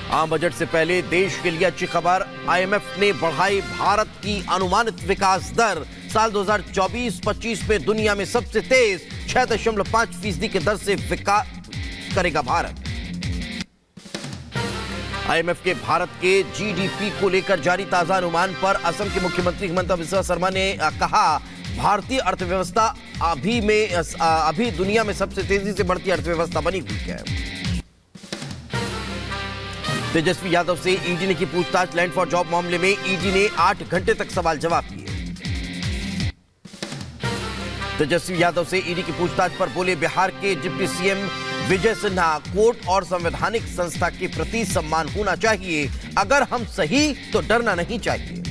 आम बजट से पहले देश के लिए अच्छी खबर। आईएमएफ ने बढ़ाई भारत की अनुमानित विकास दर। साल 2024-25 में दुनिया में सबसे तेज 6.5% की दर से विकास करेगा भारत। आईएमएफ के भारत के जीडीपी को लेकर जारी ताजा अनुमान पर असम के मुख्यमंत्री हिमंता बिस्वा शर्मा ने कहा, भारतीय अर्थव्यवस्था अभी दुनिया में सबसे तेजी से बढ़ती अर्थव्यवस्था बनी हुई है। तेजस्वी यादव से ईडी ने की पूछताछ। लैंड फॉर जॉब मामले में ईडी ने 8 घंटे तक सवाल जवाब किए। तेजस्वी यादव से ईडी की पूछताछ पर बोले बिहार के deputy CM Vijay Sinha, court और संवैधानिक संस्था के प्रति सम्मान होना चाहिए। अगर हम सही तो डरना नहीं चाहिए।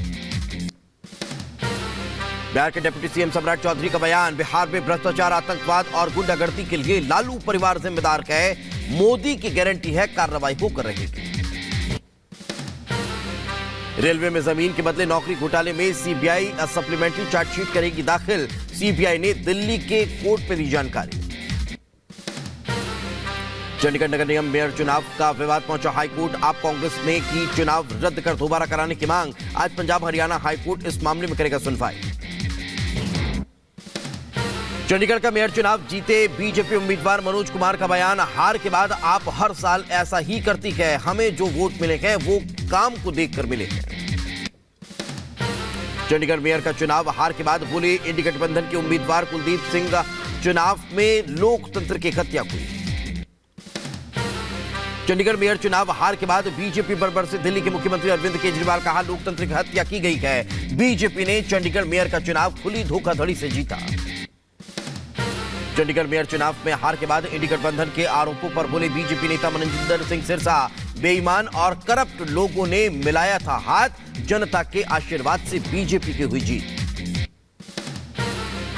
बिहार के डिप्टी सीएम सम्राट चौधरी का बयान, बिहार में भ्रष्टाचार, आतंकवाद और गुंडागर्दी के लिए लालू परिवार जिम्मेदार है। मोदी की गारंटी है कार्रवाई होकर रहेगी। रेलवे में जमीन के बदले नौकरी घोटाले में सीबीआई सप्लीमेंट्री चार्जशीट करेगी दाखिल। सीबीआई ने दिल्ली के कोर्ट में दी जानकारी। चंडीगढ़ नगर निगम मेयर चुनाव का विवाद पहुंचा हाईकोर्ट। आप कांग्रेस ने की चुनाव रद्द कर दोबारा कराने की मांग। आज पंजाब हरियाणा हाईकोर्ट इस मामले में करेगा सुनवाई। चंडीगढ़ का मेयर चुनाव जीते बीजेपी उम्मीदवार मनोज कुमार का बयान, हार के बाद आप हर साल ऐसा ही करती है। हमें जो वोट मिले हैं वो काम को देखकर मिले हैं। चंडीगढ़ मेयर का चुनाव हार के बाद बोले इंडी गठबंधन के उम्मीदवार कुलदीप सिंह, चुनाव में लोकतंत्र की हत्या हुई। चंडीगढ़ मेयर चुनाव हार के बाद बीजेपी पर बरसे दिल्ली के मुख्यमंत्री अरविंद केजरीवाल, कहा लोकतंत्र की हत्या की गई है। बीजेपी ने चंडीगढ़ मेयर का चुनाव खुली धोखाधड़ी से जीता। चंडीगढ़ मेयर चुनाव में हार के बाद इंडी गठबंधन के आरोपों पर बोले बीजेपी नेता मनजिंदर सिंह सिरसा, बेईमान और करप्ट लोगों ने मिलाया था हाथ, जनता के आशीर्वाद से बीजेपी की हुई जीत।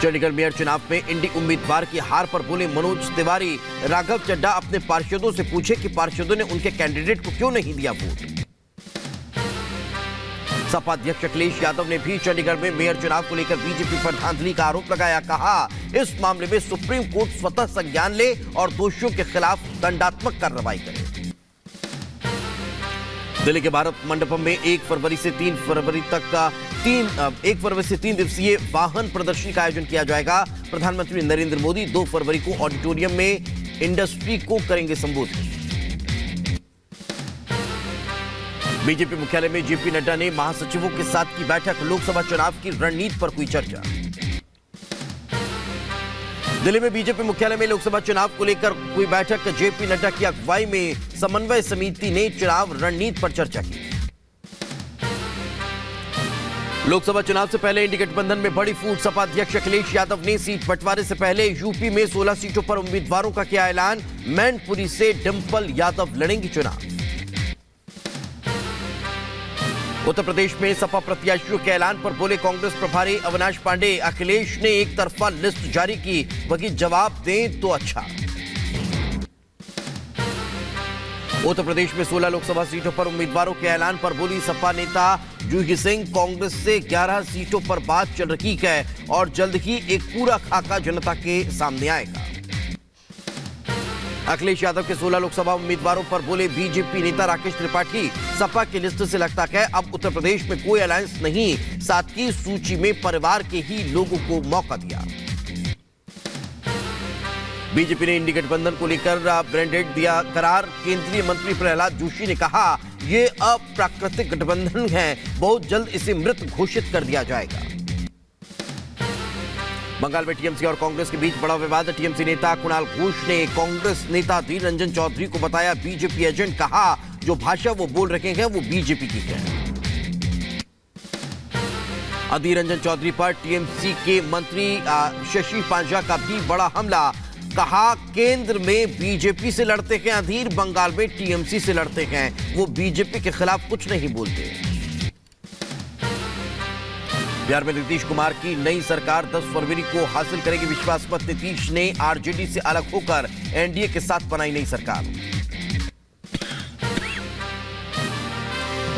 चंडीगढ़ मेयर चुनाव में इंडी उम्मीदवार की हार पर बोले मनोज तिवारी, राघव चड्ढा अपने पार्षदों से पूछे कि पार्षदों ने उनके कैंडिडेट को क्यों नहीं दिया वोट। सपा अध्यक्ष अखिलेश यादव ने भी चंडीगढ़ में मेयर चुनाव को लेकर बीजेपी पर धांधली का आरोप लगाया। कहा इस मामले में सुप्रीम कोर्ट स्वतः संज्ञान ले और दोषियों के खिलाफ दंडात्मक कार्रवाई करे। दिल्ली के भारत मंडपम में 1 फरवरी से 3 दिवसीय वाहन प्रदर्शनी का आयोजन किया जाएगा। प्रधानमंत्री नरेंद्र मोदी 2 फरवरी को ऑडिटोरियम में इंडस्ट्री को करेंगे संबोधित। बीजेपी मुख्यालय में जेपी नड्डा ने महासचिवों के साथ की बैठक। लोकसभा चुनाव की रणनीति पर हुई चर्चा। दिल्ली में बीजेपी मुख्यालय में लोकसभा चुनाव को लेकर हुई बैठक। जेपी नड्डा की अगुवाई में समन्वय समिति ने चुनाव रणनीति पर चर्चा की। लोकसभा चुनाव से पहले इंडी गठबंधन में बड़ी फूट। सपा अध्यक्ष अखिलेश यादव ने सीट बंटवारे से पहले यूपी में 16 सीटों पर उम्मीदवारों का किया ऐलान। मैनपुरी से डिंपल यादव लड़ेंगी चुनाव। उत्तर प्रदेश में सपा प्रत्याशियों के ऐलान पर बोले कांग्रेस प्रभारी अविनाश पांडे, अखिलेश ने एक तरफा लिस्ट जारी की, वही जवाब दें तो अच्छा। उत्तर प्रदेश में 16 लोकसभा सीटों पर उम्मीदवारों के ऐलान पर बोली सपा नेता जूही सिंह, कांग्रेस से 11 सीटों पर बात चल रही है और जल्द ही एक पूरा खाका जनता के सामने आएगा। अखिलेश यादव के 16 लोकसभा उम्मीदवारों पर बोले बीजेपी नेता राकेश त्रिपाठी, सपा की लिस्ट से लगता है अब उत्तर प्रदेश में कोई अलायंस नहीं, साथ की सूची में परिवार के ही लोगों को मौका दिया। बीजेपी ने इंडी गठबंधन को लेकर ब्रांडेड दिया करार। केंद्रीय मंत्री प्रहलाद जोशी ने कहा यह अप्राकृतिक गठबंधन है, बहुत जल्द इसे मृत घोषित कर दिया जाएगा। बंगाल में टीएमसी और कांग्रेस के बीच बड़ा विवाद। टीएमसी नेता कुणाल घोष ने कांग्रेस नेता अधीर रंजन चौधरी को बताया बीजेपी एजेंट, कहा जो भाषा वो बोल रहे हैं वो बीजेपी की है। अधीर रंजन चौधरी पर टीएमसी के मंत्री शशि पांजा का भी बड़ा हमला। कहा केंद्र में बीजेपी से लड़ते हैं अधीर, बंगाल में टीएमसी से लड़ते हैं, वो बीजेपी के खिलाफ कुछ नहीं बोलते। बिहार में नीतीश कुमार की नई सरकार 10 फरवरी को हासिल करेगी विश्वास मत। नीतीश ने आरजेडी से अलग होकर एनडीए के साथ बनाई नई सरकार।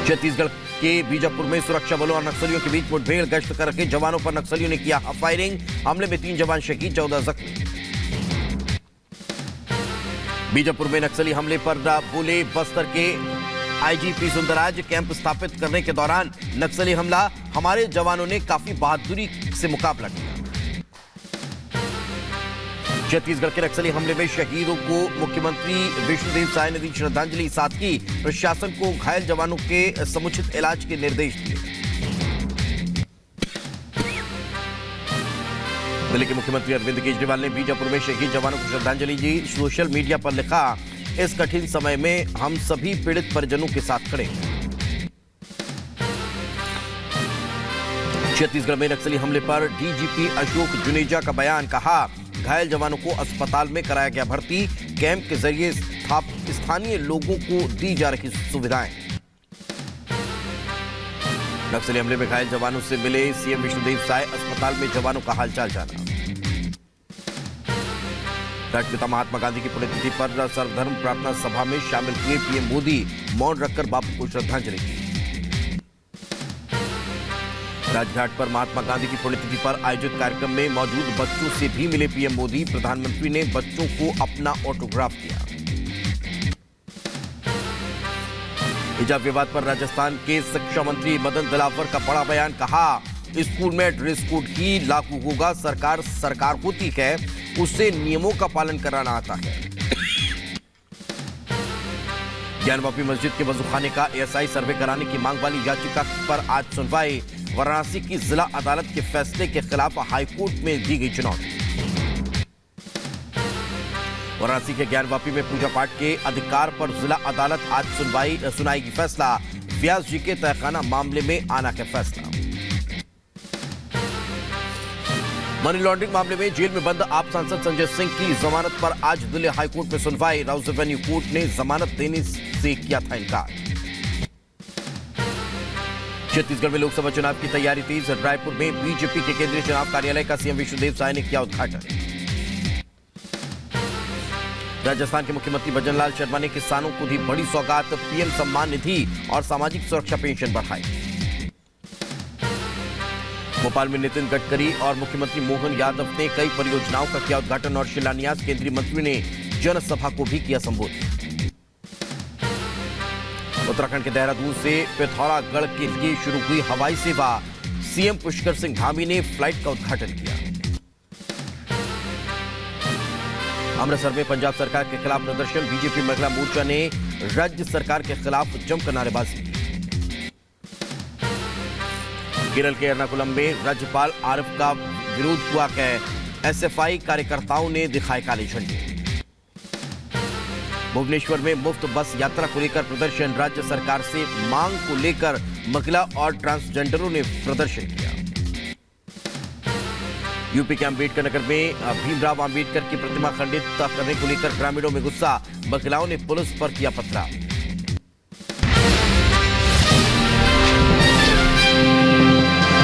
छत्तीसगढ़ के बीजापुर में सुरक्षा बलों और नक्सलियों के बीच मुठभेड़। गश्त कर रखे जवानों पर नक्सलियों ने किया फायरिंग। हमले में 3 जवान शहीद, 14 जख्मी। बीजापुर में नक्सली हमले पर बोले बस्तर के आईजीपी सुंदरराज कैंप स्थापित करने के दौरान नक्सली हमला, हमारे जवानों ने काफी बहादुरी से मुकाबला किया। छत्तीसगढ़ के नक्सली हमले में शहीदों को मुख्यमंत्री विष्णुदेव साय ने दी श्रद्धांजलि, साथ ही प्रशासन को घायल जवानों के समुचित इलाज के निर्देश दिए। दिल्ली के मुख्यमंत्री अरविंद केजरीवाल ने बीजापुर में शहीद जवानों को श्रद्धांजलि दी। सोशल मीडिया पर लिखा, इस कठिन समय में हम सभी पीड़ित परिजनों के साथ खड़े हैं। छत्तीसगढ़ में नक्सली हमले पर डीजीपी अशोक जुनेजा का बयान, कहा घायल जवानों को अस्पताल में कराया गया भर्ती, कैंप के जरिए स्थानीय लोगों को दी जा रही सुविधाएं। नक्सली हमले में घायल जवानों से मिले सीएम विष्णुदेव साय, अस्पताल में जवानों का हालचाल जाना। राष्ट्रपिता महात्मा गांधी की पुण्यतिथि पर सर्वधर्म प्रार्थना सभा में शामिल हुए पीएम मोदी, मौन रखकर बापू को श्रद्धांजलि दी। राजघाट पर महात्मा गांधी की पुण्यतिथि पर आयोजित कार्यक्रम में मौजूद बच्चों से भी मिले पीएम मोदी, प्रधानमंत्री ने बच्चों को अपना ऑटोग्राफ दिया। हिजाब विवाद पर राजस्थान के शिक्षा मंत्री मदन दिलावर का बड़ा बयान, कहा स्कूल में ड्रेस कोड ही लागू होगा, सरकार होती है, उससे नियमों का पालन कराना आता है। ज्ञानवापी मस्जिद के वजूखाने का एएसआई सर्वे कराने की मांग वाली याचिका पर आज सुनवाई। वाराणसी की जिला अदालत के फैसले के खिलाफ हाईकोर्ट में दी गई चुनौती। वाराणसी के ज्ञानवापी में पूजा पाठ के अधिकार पर जिला अदालत आज सुनाएगी फैसला। व्यास जी के तहखाना मामले में आना है फैसला। मनी लॉन्ड्रिंग मामले में जेल में बंद आप सांसद संजय सिंह की जमानत पर आज दिल्ली हाईकोर्ट में सुनवाई। राउस रेवेन्यू कोर्ट ने जमानत देने से किया था इनकार। छत्तीसगढ़ में लोकसभा चुनाव की तैयारी तेज। रायपुर में बीजेपी के केंद्रीय चुनाव कार्यालय का सीएम विष्णुदेव साय ने किया उद्घाटन। राजस्थान के मुख्यमंत्री भजनलाल शर्मा ने किसानों को दी बड़ी सौगात, पीएम सम्मान निधि और सामाजिक सुरक्षा पेंशन बढ़ाई। भोपाल में नितिन गडकरी और मुख्यमंत्री मोहन यादव ने कई परियोजनाओं का किया उद्घाटन और शिलान्यास। केंद्रीय मंत्री ने जनसभा को भी किया संबोधित। उत्तराखंड के देहरादून से पिथौरागढ़ के लिए शुरू हुई हवाई सेवा, सीएम पुष्कर सिंह धामी ने फ्लाइट का उद्घाटन किया। अमृतसर में पंजाब सरकार के खिलाफ प्रदर्शन, बीजेपी महिला मोर्चा ने राज्य सरकार के खिलाफ जमकर नारेबाजी की। केरल के एर्नाकुलम में राज्यपाल आरिफ का विरोध हुआ है, एसएफआई कार्यकर्ताओं ने दिखाए काले झंडे। भुवनेश्वर में मुफ्त बस यात्रा को लेकर प्रदर्शन, राज्य सरकार से मांग को लेकर महिला और ट्रांसजेंडरों ने प्रदर्शन किया। यूपी के अंबेडकर नगर में भीमराव अंबेडकर की प्रतिमा खंडित करने को लेकर ग्रामीणों में गुस्सा, महिलाओं ने पुलिस पर किया पथराव।